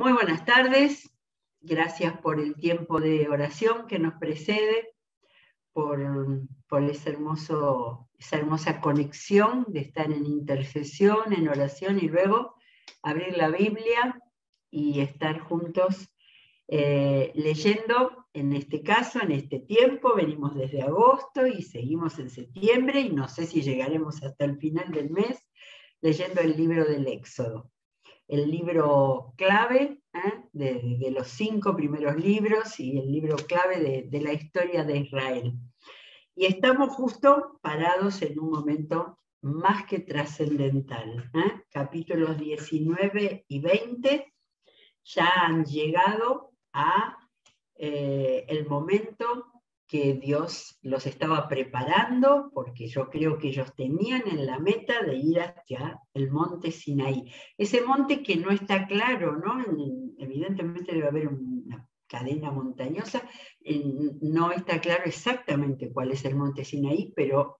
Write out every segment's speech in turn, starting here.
Muy buenas tardes, gracias por el tiempo de oración que nos precede, por esa hermosa conexión de estar en intercesión, en oración y luego abrir la Biblia y estar juntos leyendo. En este caso, en este tiempo, venimos desde agosto y seguimos en septiembre y no sé si llegaremos hasta el final del mes leyendo el libro del Éxodo. El libro clave de los 5 primeros libros y el libro clave de la historia de Israel. Y estamos justo parados en un momento más que trascendental. Capítulos 19 y 20 ya han llegado a el momento que Dios los estaba preparando, porque yo creo que ellos tenían en la meta de ir hacia el monte Sinaí. Ese monte que no está claro, ¿no? Evidentemente debe haber una cadena montañosa, no está claro exactamente cuál es el monte Sinaí, pero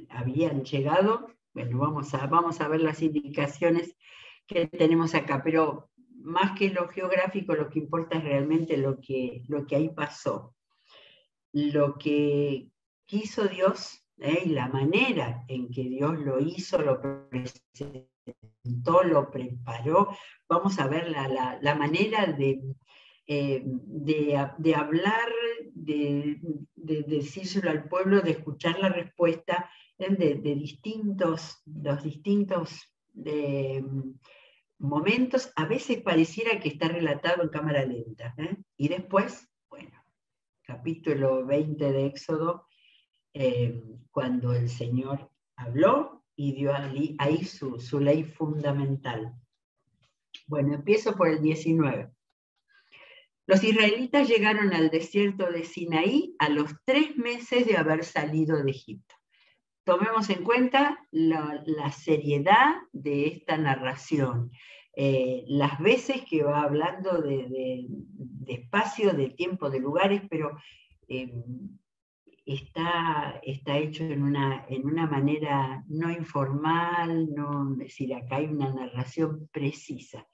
habían llegado. Bueno, vamos a ver las indicaciones que tenemos acá, pero más que lo geográfico, lo que importa es realmente lo que ahí pasó. Lo que quiso Dios, y la manera en que Dios lo hizo, lo presentó, lo preparó. Vamos a ver la manera de hablar, de decírselo al pueblo, de escuchar la respuesta de los distintos momentos. A veces pareciera que está relatado en cámara lenta, y después, bueno, capítulo 20 de Éxodo, cuando el Señor habló y dio ahí su ley fundamental. Bueno, empiezo por el 19. Los israelitas llegaron al desierto de Sinaí a los 3 meses de haber salido de Egipto. Tomemos en cuenta la seriedad de esta narración. Las veces que va hablando de espacio, de tiempo, de lugares, pero está hecho en una manera no informal, es decir, acá hay una narración precisa.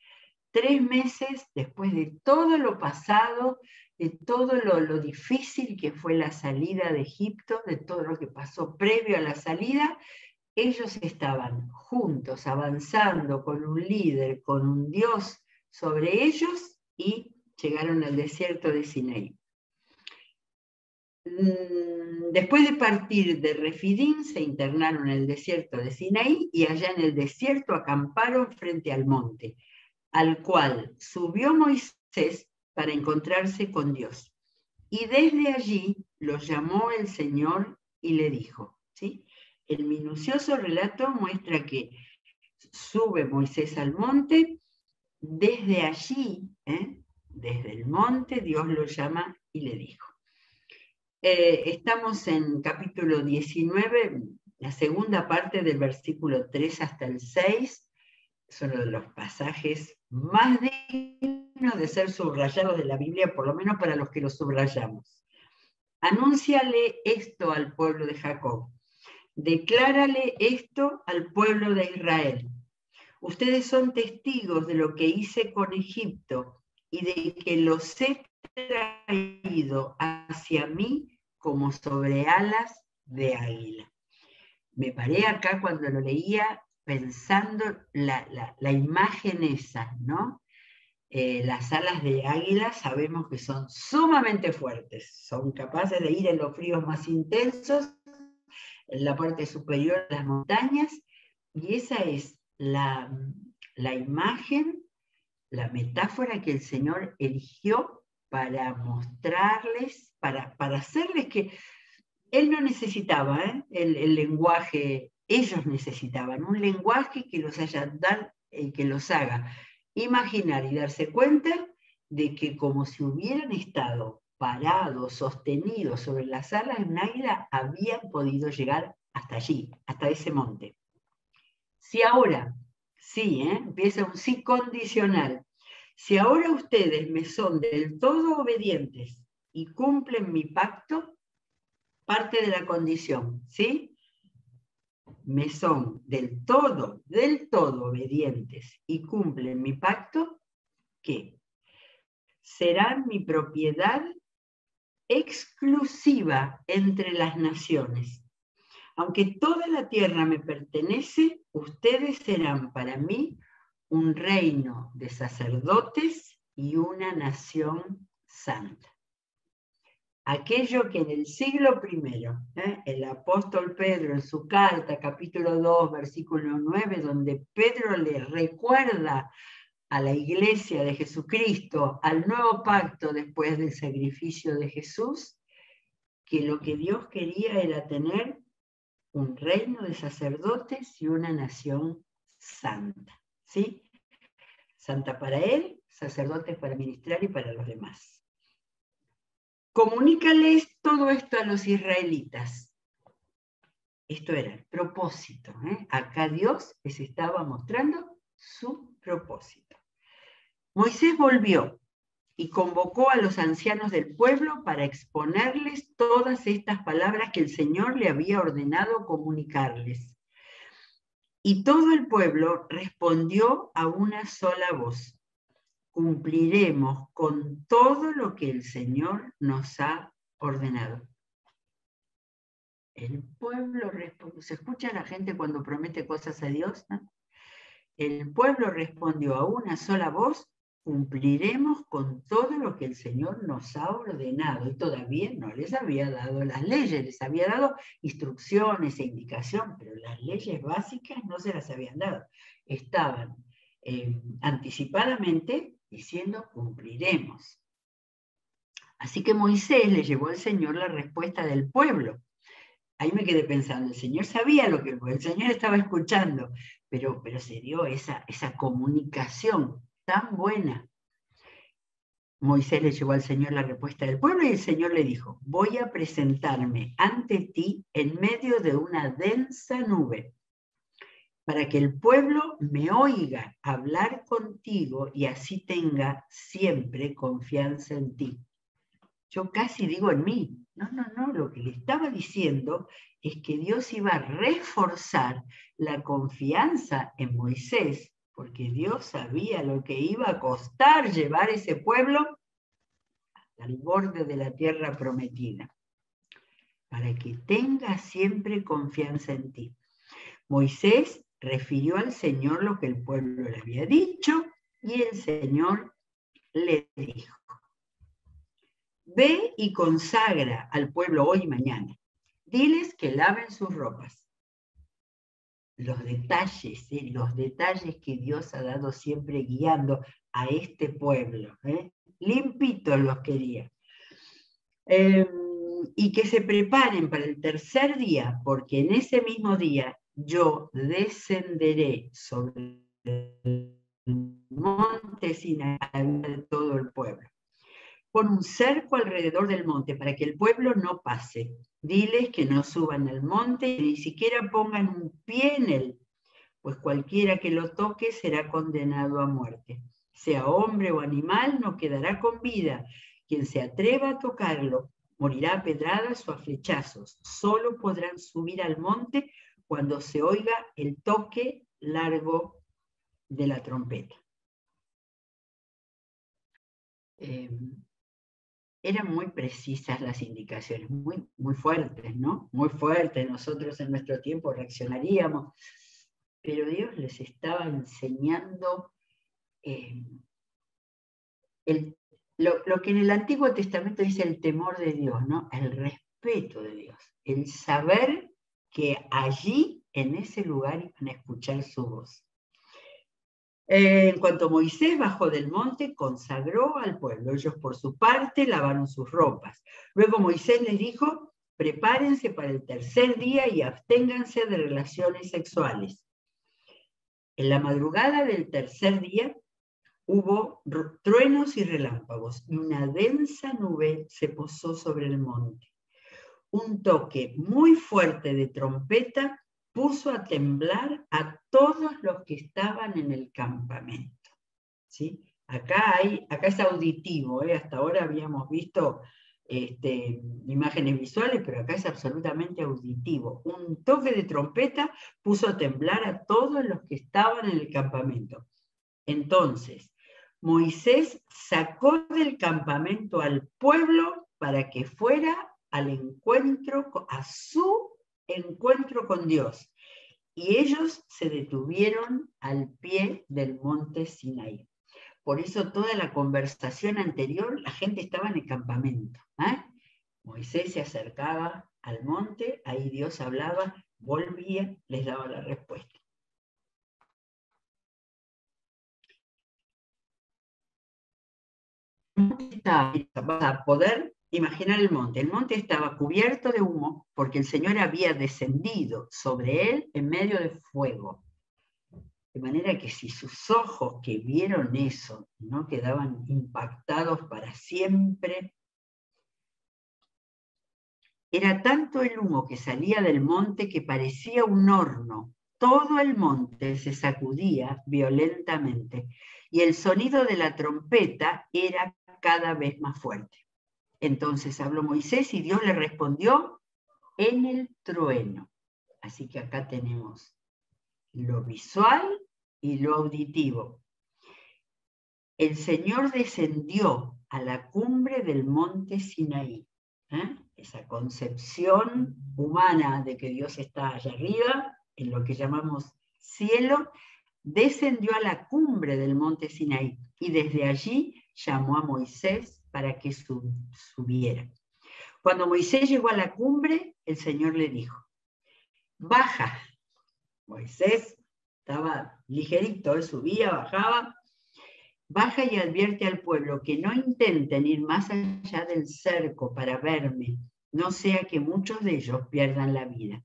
3 meses después de todo lo pasado, de todo lo difícil que fue la salida de Egipto, de todo lo que pasó previo a la salida, ellos estaban juntos, avanzando con un líder, con un Dios sobre ellos, y llegaron al desierto de Sinaí. Después de partir de Refidín, se internaron en el desierto de Sinaí y allá en el desierto acamparon frente al monte, al cual subió Moisés para encontrarse con Dios. Y desde allí los llamó el Señor y le dijo, ¿sí? El minucioso relato muestra que sube Moisés al monte, desde allí, desde el monte, Dios lo llama y le dijo. Estamos en capítulo 19, la segunda parte del versículo 3 hasta el 6, es uno de los pasajes más dignos de ser subrayados de la Biblia, por lo menos para los que lo subrayamos. Anúnciale esto al pueblo de Jacob. Declárale esto al pueblo de Israel. Ustedes son testigos de lo que hice con Egipto y de que los he traído hacia mí como sobre alas de águila. Me paré acá cuando lo leía pensando la imagen esa, ¿no? Las alas de águila sabemos que son sumamente fuertes, son capaces de ir en los fríos más intensos, en la parte superior de las montañas, y esa es la imagen, la metáfora que el Señor eligió para mostrarles, para hacerles que Él no necesitaba el lenguaje, ellos necesitaban un lenguaje que los haga imaginar y darse cuenta de que como si hubieran estado parados, sostenidos sobre las alas de un águila, habían podido llegar hasta allí, hasta ese monte. Si ahora, empieza un sí condicional, si ahora ustedes me son del todo obedientes y cumplen mi pacto, parte de la condición, ¿sí? Me son del todo obedientes y cumplen mi pacto, que serán mi propiedad exclusiva entre las naciones. Aunque toda la tierra me pertenece, ustedes serán para mí un reino de sacerdotes y una nación santa. Aquello que en el siglo I, el apóstol Pedro en su carta, capítulo 2, versículo 9, donde Pedro le recuerda a la iglesia de Jesucristo, al nuevo pacto después del sacrificio de Jesús, que lo que Dios quería era tener un reino de sacerdotes y una nación santa, ¿sí? Santa para él, sacerdotes para ministrar y para los demás. Comunícales todo esto a los israelitas. Esto era el propósito, Acá Dios les estaba mostrando su propósito. Moisés volvió y convocó a los ancianos del pueblo para exponerles todas estas palabras que el Señor le había ordenado comunicarles. Y todo el pueblo respondió a una sola voz: cumpliremos con todo lo que el Señor nos ha ordenado. El pueblo respondió. ¿Se escucha la gente cuando promete cosas a Dios, ¿no? El pueblo respondió a una sola voz: cumpliremos con todo lo que el Señor nos ha ordenado. Y todavía no les había dado las leyes, les había dado instrucciones e indicación, pero las leyes básicas no se las habían dado. Estaban anticipadamente diciendo cumpliremos. Así que Moisés le llevó al Señor la respuesta del pueblo. Ahí me quedé pensando, el Señor sabía lo que el Señor estaba escuchando, pero se dio esa comunicación tan buena. Moisés le llevó al Señor la respuesta del pueblo y el Señor le dijo: voy a presentarme ante ti en medio de una densa nube, para que el pueblo me oiga hablar contigo y así tenga siempre confianza en ti. Yo casi digo en mí. No, lo que le estaba diciendo es que Dios iba a reforzar la confianza en Moisés, porque Dios sabía lo que iba a costar llevar ese pueblo al borde de la tierra prometida, para que tenga siempre confianza en ti. Moisés refirió al Señor lo que el pueblo le había dicho, y el Señor le dijo: ve y consagra al pueblo hoy y mañana. Diles que laven sus ropas. Los detalles que Dios ha dado siempre guiando a este pueblo. Limpitos los quería. Y que se preparen para el tercer día, porque en ese mismo día yo descenderé sobre el monte Sinaí de todo el pueblo. Pon un cerco alrededor del monte para que el pueblo no pase. Diles que no suban al monte y ni siquiera pongan un pie en él, pues cualquiera que lo toque será condenado a muerte. Sea hombre o animal, no quedará con vida. Quien se atreva a tocarlo morirá a pedradas o a flechazos. Solo podrán subir al monte cuando se oiga el toque largo de la trompeta. Eran muy precisas las indicaciones, muy fuertes, ¿no? Muy fuertes. Nosotros en nuestro tiempo reaccionaríamos, pero Dios les estaba enseñando lo que en el Antiguo Testamento dice el temor de Dios, ¿no? El respeto de Dios, el saber que allí, en ese lugar, iban a escuchar su voz. En cuanto Moisés bajó del monte, consagró al pueblo. Ellos, por su parte, lavaron sus ropas. Luego Moisés les dijo: prepárense para el tercer día y absténganse de relaciones sexuales. En la madrugada del tercer día hubo truenos y relámpagos, y una densa nube se posó sobre el monte. Un toque muy fuerte de trompeta puso a temblar a todos los que estaban en el campamento. ¿Sí? Acá es auditivo, hasta ahora habíamos visto imágenes visuales, pero acá es absolutamente auditivo. Un toque de trompeta puso a temblar a todos los que estaban en el campamento. Entonces, Moisés sacó del campamento al pueblo para que fuera al encuentro, a su encuentro con Dios. Y ellos se detuvieron al pie del monte Sinaí. Por eso toda la conversación anterior, la gente estaba en el campamento. Moisés se acercaba al monte, ahí Dios hablaba, volvía, les daba la respuesta. Vas a poder imaginar el monte. El monte estaba cubierto de humo porque el Señor había descendido sobre él en medio de fuego. De manera que si sus ojos que vieron eso no quedaban impactados para siempre, era tanto el humo que salía del monte que parecía un horno. Todo el monte se sacudía violentamente y el sonido de la trompeta era cada vez más fuerte. Entonces habló Moisés y Dios le respondió en el trueno. Así que acá tenemos lo visual y lo auditivo. El Señor descendió a la cumbre del monte Sinaí. Esa concepción humana de que Dios está allá arriba, en lo que llamamos cielo, descendió a la cumbre del monte Sinaí y desde allí llamó a Moisés para que subiera. Cuando Moisés llegó a la cumbre, el Señor le dijo, baja. Moisés estaba ligerito, él subía, bajaba. Baja y advierte al pueblo que no intenten ir más allá del cerco para verme, no sea que muchos de ellos pierdan la vida.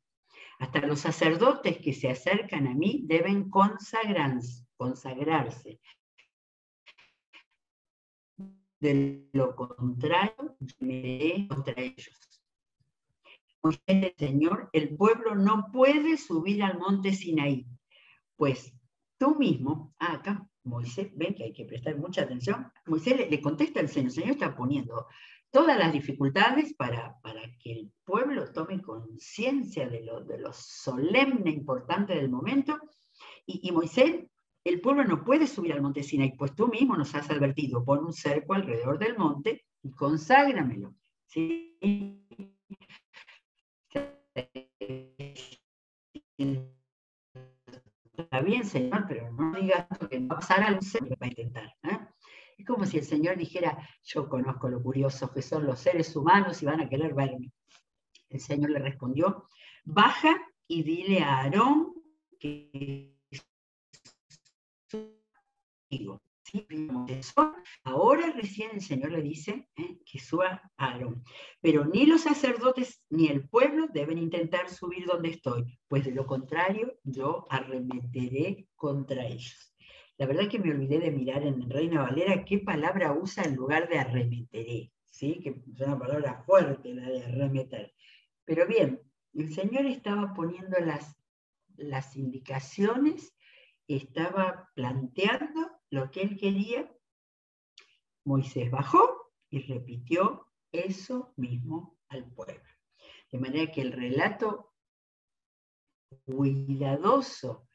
Hasta los sacerdotes que se acercan a mí deben consagrarse. De lo contrario, me iré contra ellos. El Señor, el pueblo no puede subir al monte Sinaí, pues tú mismo, acá Moisés, ven que hay que prestar mucha atención, Moisés le contesta al Señor, el Señor está poniendo todas las dificultades para que el pueblo tome conciencia de lo solemne, importante del momento, y Moisés, el pueblo no puede subir al monte Sinaí, pues tú mismo nos has advertido, pon un cerco alrededor del monte y conságramelo. ¿Sí? Está bien, Señor, pero no digas que no va a pasar algo que va a intentar. Es como si el Señor dijera, yo conozco lo curiosos que son los seres humanos y van a querer verme. El Señor le respondió, baja y dile a Aarón que digo. ¿Sí? Ahora recién el Señor le dice que suba a Aarón. Pero ni los sacerdotes ni el pueblo deben intentar subir donde estoy, pues de lo contrario yo arremeteré contra ellos. La verdad que me olvidé de mirar en Reina Valera qué palabra usa en lugar de arremeteré, ¿sí? Que es una palabra fuerte la de arremeter. Pero bien, el Señor estaba poniendo las indicaciones, estaba planteando lo que él quería. Moisés bajó y repitió eso mismo al pueblo. De manera que el relato cuidadoso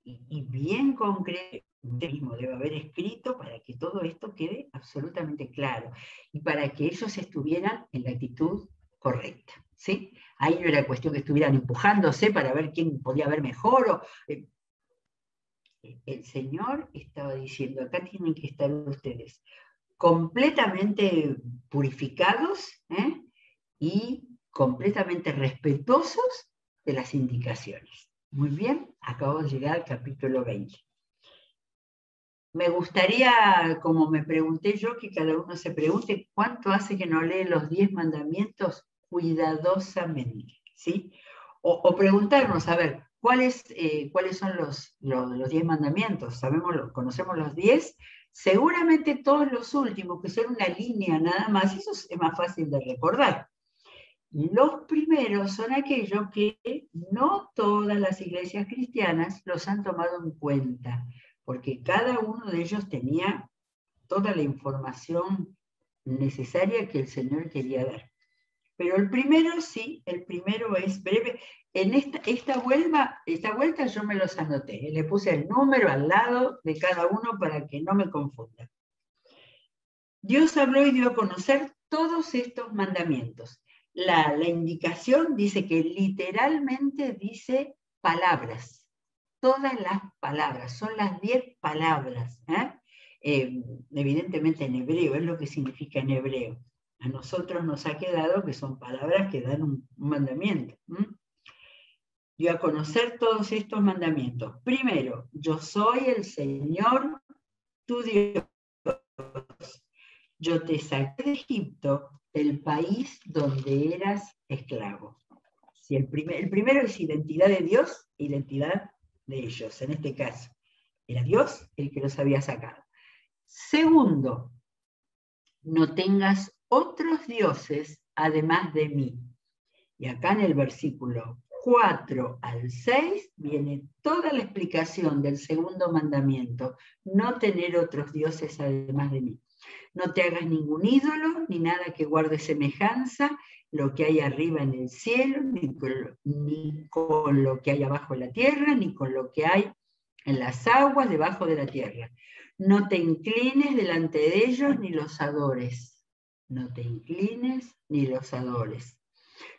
y bien concreto mismo debe haber escrito para que todo esto quede absolutamente claro y para que ellos estuvieran en la actitud correcta. ¿Sí? Ahí no era cuestión que estuvieran empujándose para ver quién podía ver mejor. El Señor estaba diciendo, acá tienen que estar ustedes completamente purificados y completamente respetuosos de las indicaciones. Muy bien, acabo de llegar al capítulo 20. Me gustaría, como me pregunté yo, que cada uno se pregunte cuánto hace que no lee los 10 mandamientos cuidadosamente, ¿sí? O preguntarnos, a ver, ¿cuáles son los 10 mandamientos? Conocemos los 10, seguramente todos los últimos, que son una línea nada más, eso es más fácil de recordar. Los primeros son aquellos que no todas las iglesias cristianas los han tomado en cuenta, porque cada uno de ellos tenía toda la información necesaria que el Señor quería dar. Pero el primero sí, el primero es breve. En esta vuelta yo me los anoté, le puse el número al lado de cada uno para que no me confunda. Dios habló y dio a conocer todos estos mandamientos. La indicación dice que literalmente dice palabras, todas las palabras, son las 10 palabras. Evidentemente en hebreo, es lo que significa en hebreo. A nosotros nos ha quedado que son palabras que dan un mandamiento. Dio a conocer todos estos mandamientos. Primero, yo soy el Señor tu Dios. Yo te saqué de Egipto, el país donde eras esclavo. Si el primero es identidad de Dios, identidad de ellos, en este caso. Era Dios el que los había sacado. Segundo, no tengas otros dioses además de mí. Y acá en el versículo 4 al 6 viene toda la explicación del segundo mandamiento, no tener otros dioses además de mí. No te hagas ningún ídolo, ni nada que guarde semejanza, lo que hay arriba en el cielo, ni con lo que hay abajo en la tierra, ni con lo que hay en las aguas debajo de la tierra. No te inclines delante de ellos, ni los adores. No te inclines, ni los adores.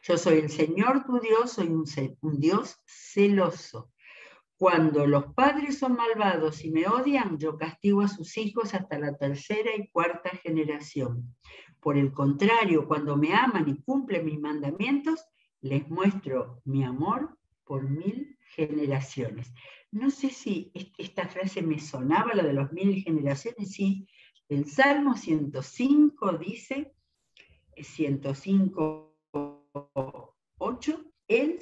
Yo soy el Señor tu Dios, soy un Dios celoso. Cuando los padres son malvados y me odian, yo castigo a sus hijos hasta la 3ª y 4ª generación. Por el contrario, cuando me aman y cumplen mis mandamientos, les muestro mi amor por 1000 generaciones. No sé si esta frase me sonaba, la de los 1000 generaciones, sí. El Salmo 105 dice, 105:8, Él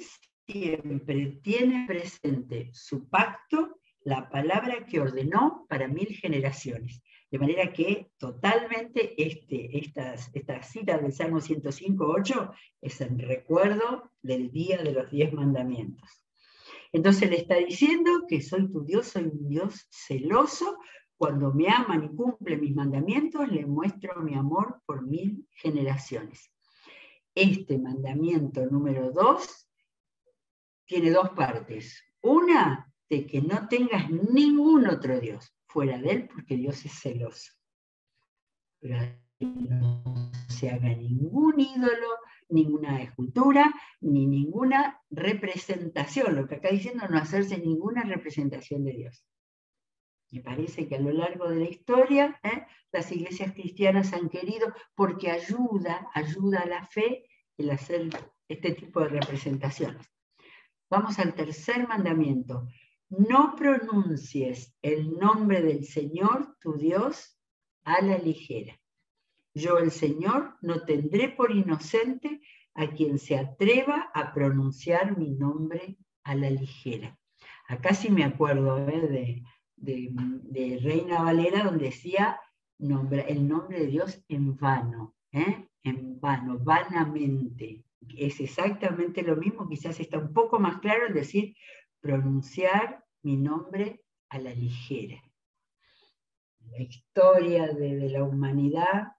siempre tiene presente su pacto, la palabra que ordenó para 1000 generaciones. De manera que totalmente esta cita del Salmo 105:8 es en recuerdo del día de los 10 mandamientos. Entonces le está diciendo que soy tu Dios, soy un Dios celoso. Cuando me aman y cumplen mis mandamientos, le muestro mi amor por 1000 generaciones. Este mandamiento número 2 tiene 2 partes. Una, de que no tengas ningún otro Dios fuera de él, porque Dios es celoso. Pero no se haga ningún ídolo, ninguna escultura, ni ninguna representación. Lo que acá diciendo, no hacerse ninguna representación de Dios. Me parece que a lo largo de la historia, las iglesias cristianas han querido, porque ayuda a la fe el hacer este tipo de representaciones. Vamos al 3er mandamiento. No pronuncies el nombre del Señor, tu Dios, a la ligera. Yo, el Señor, no tendré por inocente a quien se atreva a pronunciar mi nombre a la ligera. Acá sí me acuerdo de Reina Valera, donde decía el nombre de Dios en vano, en vano, vanamente. Es exactamente lo mismo, quizás está un poco más claro en decir pronunciar mi nombre a la ligera. La historia de la humanidad,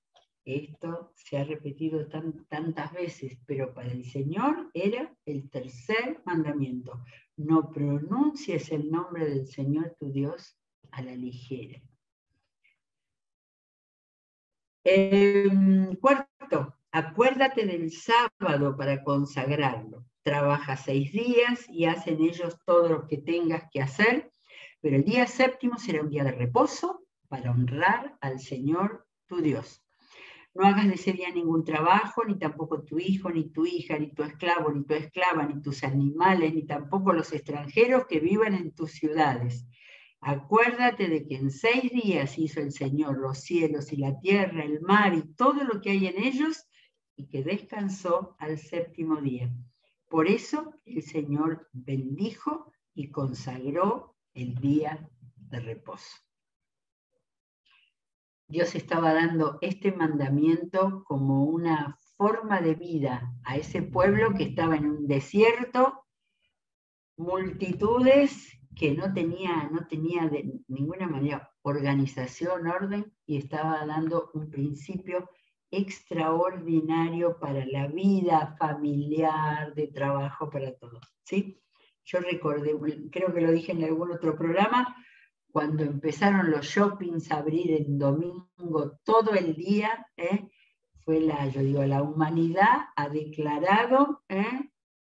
esto se ha repetido tantas veces, pero para el Señor era el 3er mandamiento. No pronuncies el nombre del Señor tu Dios a la ligera. 4, acuérdate del sábado para consagrarlo. Trabaja 6 días y haz en ellos todo lo que tengas que hacer, pero el día 7º será un día de reposo para honrar al Señor tu Dios. No hagas de ese día ningún trabajo, ni tampoco tu hijo, ni tu hija, ni tu esclavo, ni tu esclava, ni tus animales, ni tampoco los extranjeros que vivan en tus ciudades. Acuérdate de que en 6 días hizo el Señor los cielos y la tierra, el mar y todo lo que hay en ellos, y que descansó al 7º día. Por eso el Señor bendijo y consagró el día de reposo. Dios estaba dando este mandamiento como una forma de vida a ese pueblo que estaba en un desierto, multitudes que no tenía de ninguna manera organización, orden, y estaba dando un principio extraordinario para la vida familiar, de trabajo, para todo, ¿sí? Yo recordé, creo que lo dije en algún otro programa, cuando empezaron los shoppings a abrir en domingo todo el día, fue la humanidad ha declarado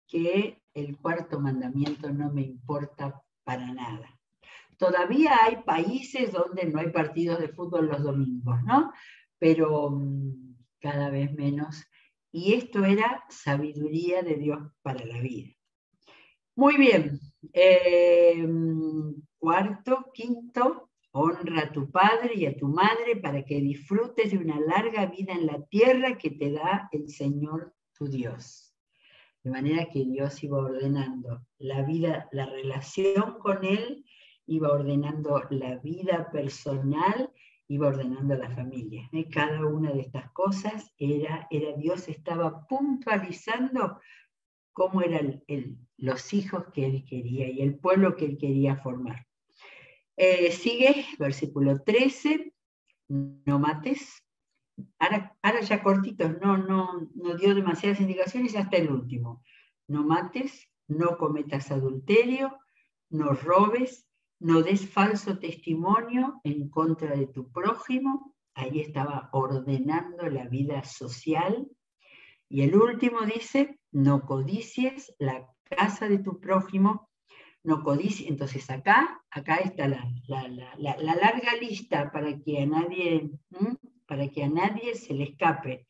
que el cuarto mandamiento no me importa para nada. Todavía hay países donde no hay partidos de fútbol los domingos, ¿no? Pero cada vez menos. Y esto era sabiduría de Dios para la vida. Muy bien. Cuarto, quinto, honra a tu padre y a tu madre para que disfrutes de una larga vida en la tierra que te da el Señor tu Dios. De manera que Dios iba ordenando la vida, la relación con Él, iba ordenando la vida personal, iba ordenando la familia. Cada una de estas cosas era Dios estaba puntualizando cómo eran los hijos que Él quería y el pueblo que Él quería formar. Sigue, versículo 13, no mates. Ahora ya cortitos, no dio demasiadas indicaciones hasta el último. No mates, no cometas adulterio, no robes, no des falso testimonio en contra de tu prójimo. Ahí estaba ordenando la vida social. Y el último dice, no codicies la casa de tu prójimo, no codicies. Entonces acá está la larga lista para que a nadie se le escape.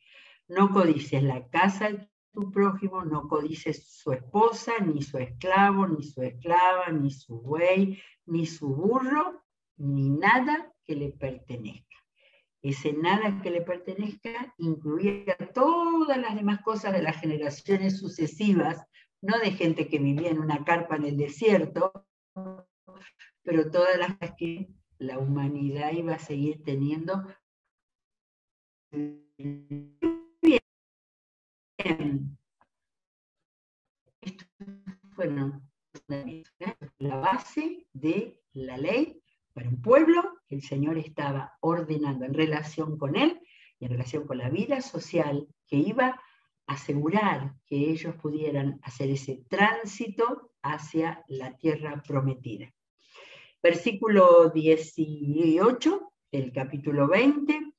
No codicies la casa de tu prójimo, no codicies su esposa, ni su esclavo, ni su esclava, ni su buey, ni su burro, ni nada que le pertenezca. Ese nada que le pertenezca incluía todas las demás cosas de las generaciones sucesivas, no de gente que vivía en una carpa en el desierto, pero todas las que la humanidad iba a seguir teniendo. Bien. Estos fueron la base de la ley para un pueblo que el Señor estaba ordenando en relación con él y en relación con la vida social que iba a asegurar que ellos pudieran hacer ese tránsito hacia la tierra prometida. Versículo 18 del capítulo 20.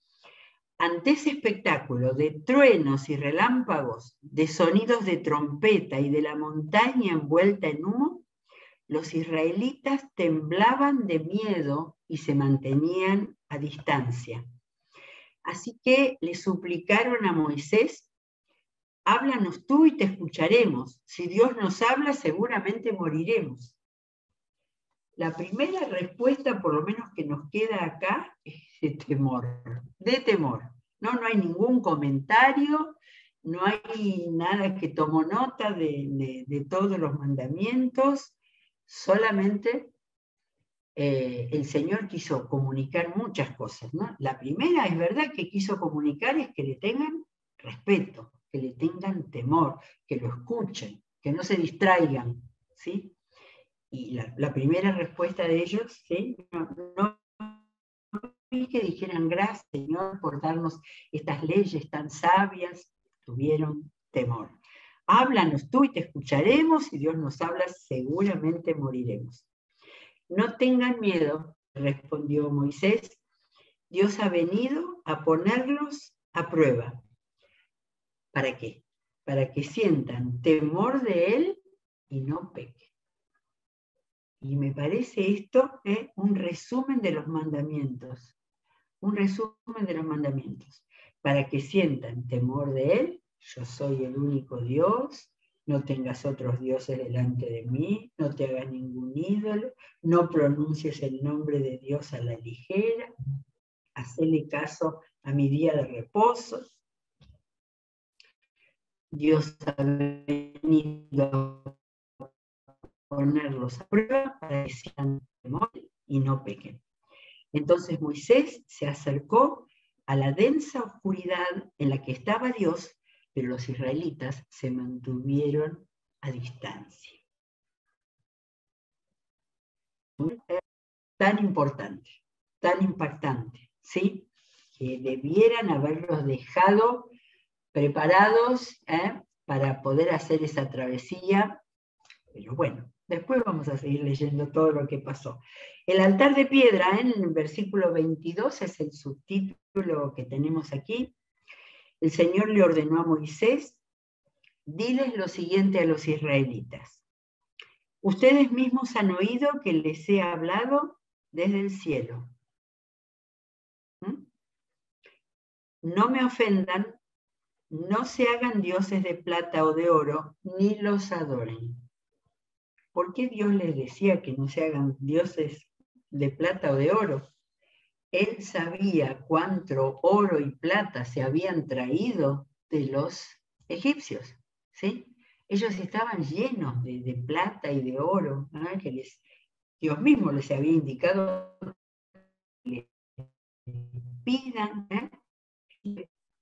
Ante ese espectáculo de truenos y relámpagos, de sonidos de trompeta y de la montaña envuelta en humo, los israelitas temblaban de miedo y se mantenían a distancia. Así que le suplicaron a Moisés, háblanos tú y te escucharemos. Si Dios nos habla, seguramente moriremos. La primera respuesta, por lo menos que nos queda acá, es de temor, No hay ningún comentario, no hay nada que tomó nota de todos los mandamientos, solamente el Señor quiso comunicar muchas cosas, ¿no? La primera, es verdad, que quiso comunicar es que le tengan respeto, que le tengan temor, que lo escuchen, que no se distraigan, ¿sí? Y la primera respuesta de ellos, ¿sí? No vi que dijeran gracias, Señor, por darnos estas leyes tan sabias, tuvieron temor. Háblanos tú y te escucharemos, si Dios nos habla, seguramente moriremos. No tengan miedo, respondió Moisés, Dios ha venido a ponerlos a prueba. ¿Para qué? Para que sientan temor de Él y no pequen. Y me parece esto un resumen de los mandamientos. Un resumen de los mandamientos. Para que sientan temor de Él, yo soy el único Dios, no tengas otros dioses delante de mí, no te hagas ningún ídolo, no pronuncies el nombre de Dios a la ligera, hacele caso a mi día de reposo. Dios ha venido a ponerlos a prueba para que sean temor y no pequen. Entonces Moisés se acercó a la densa oscuridad en la que estaba Dios, pero los israelitas se mantuvieron a distancia. Tan importante, tan impactante, ¿sí? que debieran haberlos dejado preparados para poder hacer esa travesía. Pero bueno, después vamos a seguir leyendo todo lo que pasó. El altar de piedra, en el versículo 22, es el subtítulo que tenemos aquí. El Señor le ordenó a Moisés: diles lo siguiente a los israelitas. Ustedes mismos han oído que les he hablado desde el cielo. No me ofendan, no se hagan dioses de plata o de oro, ni los adoren. ¿Por qué Dios les decía que no se hagan dioses de plata o de oro? Él sabía cuánto oro y plata se habían traído de los egipcios, ¿sí? Ellos estaban llenos de plata y de oro, ¿no? Que Dios mismo les había indicado que pidan,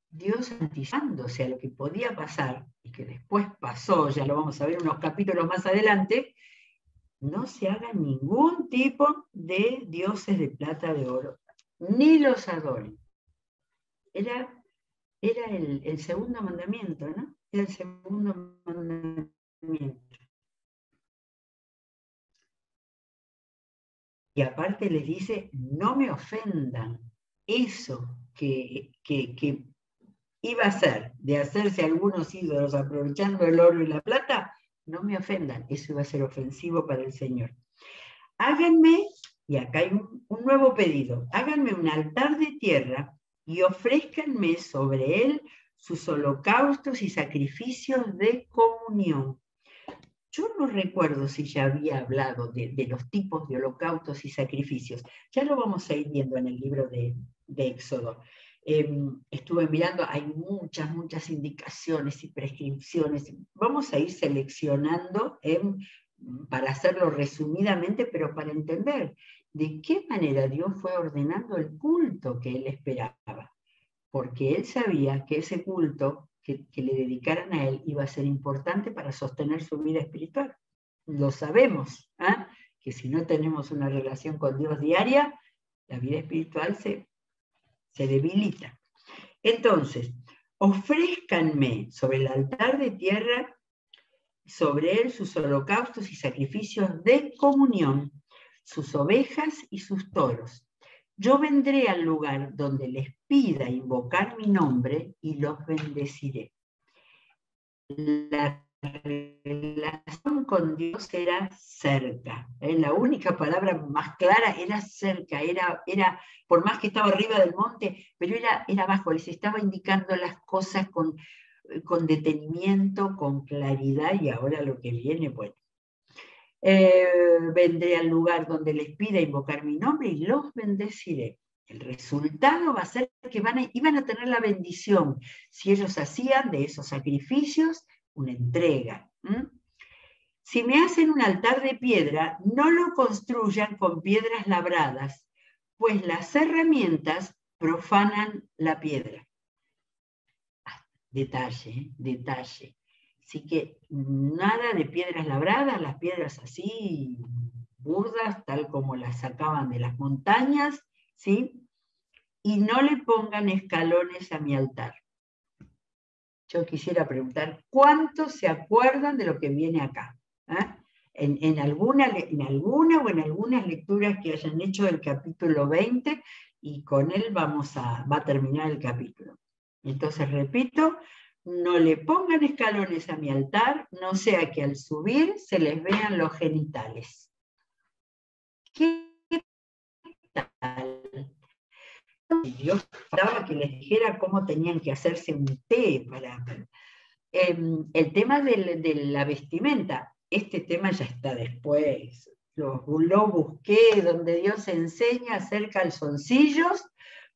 Dios anticipándose a lo que podía pasar, y que después pasó, ya lo vamos a ver unos capítulos más adelante, no se hagan ningún tipo de dioses de plata, de oro, ni los adoren. Era el segundo mandamiento, ¿no? Era el segundo mandamiento. Y aparte les dice, no me ofendan. Eso que iba a ser de hacerse algunos ídolos aprovechando el oro y la plata, no me ofendan. Eso iba a ser ofensivo para el Señor. Háganme, y acá hay un nuevo pedido, háganme un altar de tierra y ofrézcanme sobre él sus holocaustos y sacrificios de comunión. Yo no recuerdo si ya había hablado de los tipos de holocaustos y sacrificios. Ya lo vamos a ir viendo en el libro de Éxodo. Estuve mirando, hay muchas indicaciones y prescripciones. Vamos a ir seleccionando para hacerlo resumidamente, pero para entender de qué manera Dios fue ordenando el culto que él esperaba. Porque él sabía que ese culto que le dedicaran a él iba a ser importante para sostener su vida espiritual. Lo sabemos, que si no tenemos una relación con Dios diaria, la vida espiritual se debilita. Entonces, ofrézcanme sobre el altar de tierra, sobre él sus holocaustos y sacrificios de comunión, sus ovejas y sus toros. Yo vendré al lugar donde les pida invocar mi nombre y los bendeciré. La relación con Dios era cerca. La única palabra más clara era cerca, era por más que estaba arriba del monte, pero era abajo, les estaba indicando las cosas con detenimiento, con claridad, y ahora lo que viene, bueno. Vendré al lugar donde les pida invocar mi nombre y los bendeciré. El resultado va a ser que iban a tener la bendición si ellos hacían de esos sacrificios una entrega. Si me hacen un altar de piedra, no lo construyan con piedras labradas, pues las herramientas profanan la piedra. Detalle. Así que nada de piedras labradas, las piedras así, burdas, tal como las sacaban de las montañas, ¿sí? Y no le pongan escalones a mi altar. Yo quisiera preguntar, ¿cuántos se acuerdan de lo que viene acá? En alguna o en algunas lecturas que hayan hecho del capítulo 20, y con él va a terminar el capítulo. Entonces, repito, no le pongan escalones a mi altar, no sea que al subir se les vean los genitales. ¿Qué tal? Dios faltaba que les dijera cómo tenían que hacerse un té para... el tema de la vestimenta, este tema ya está después. Lo busqué donde Dios enseña a hacer calzoncillos,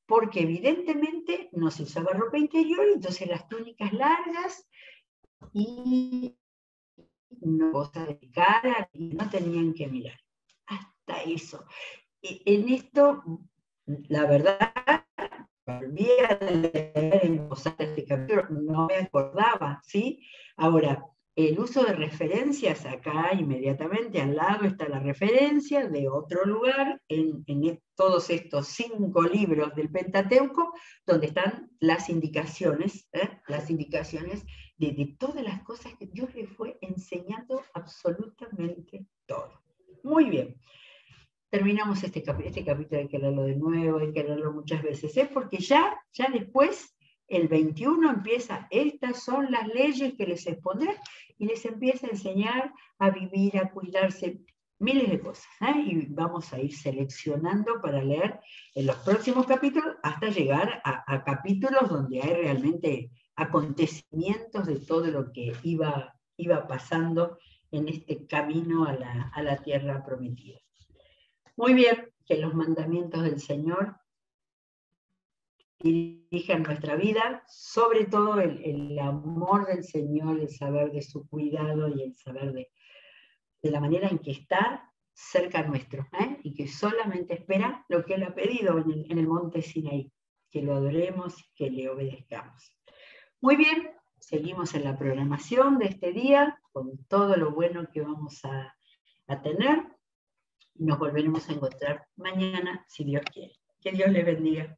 porque evidentemente no se usaba ropa interior, entonces las túnicas largas y no cosas de cara, y no tenían que mirar. Hasta eso. En esto, la verdad, volví a leer en voz alta este capítulo, no me acordaba, ¿sí? Ahora, El uso de referencias, acá inmediatamente al lado está la referencia de otro lugar en todos estos 5 libros del Pentateuco, donde están las indicaciones de todas las cosas que Dios le fue enseñando absolutamente todo. Muy bien. Terminamos este capítulo, hay que leerlo de nuevo, hay que leerlo muchas veces, porque ya después, el 21 empieza, estas son las leyes que les expondré, y les empieza a enseñar a vivir, a cuidarse, miles de cosas, y vamos a ir seleccionando para leer en los próximos capítulos, hasta llegar a capítulos donde hay realmente acontecimientos de todo lo que iba pasando en este camino a la tierra prometida. Muy bien, que los mandamientos del Señor dirijan nuestra vida, sobre todo el amor del Señor, el saber de su cuidado y el saber de la manera en que está cerca nuestro, y que solamente espera lo que Él ha pedido en el monte Sinaí, que lo adoremos y que le obedezcamos. Muy bien, seguimos en la programación de este día, con todo lo bueno que vamos a tener. Nos volveremos a encontrar mañana, si Dios quiere. Que Dios les bendiga.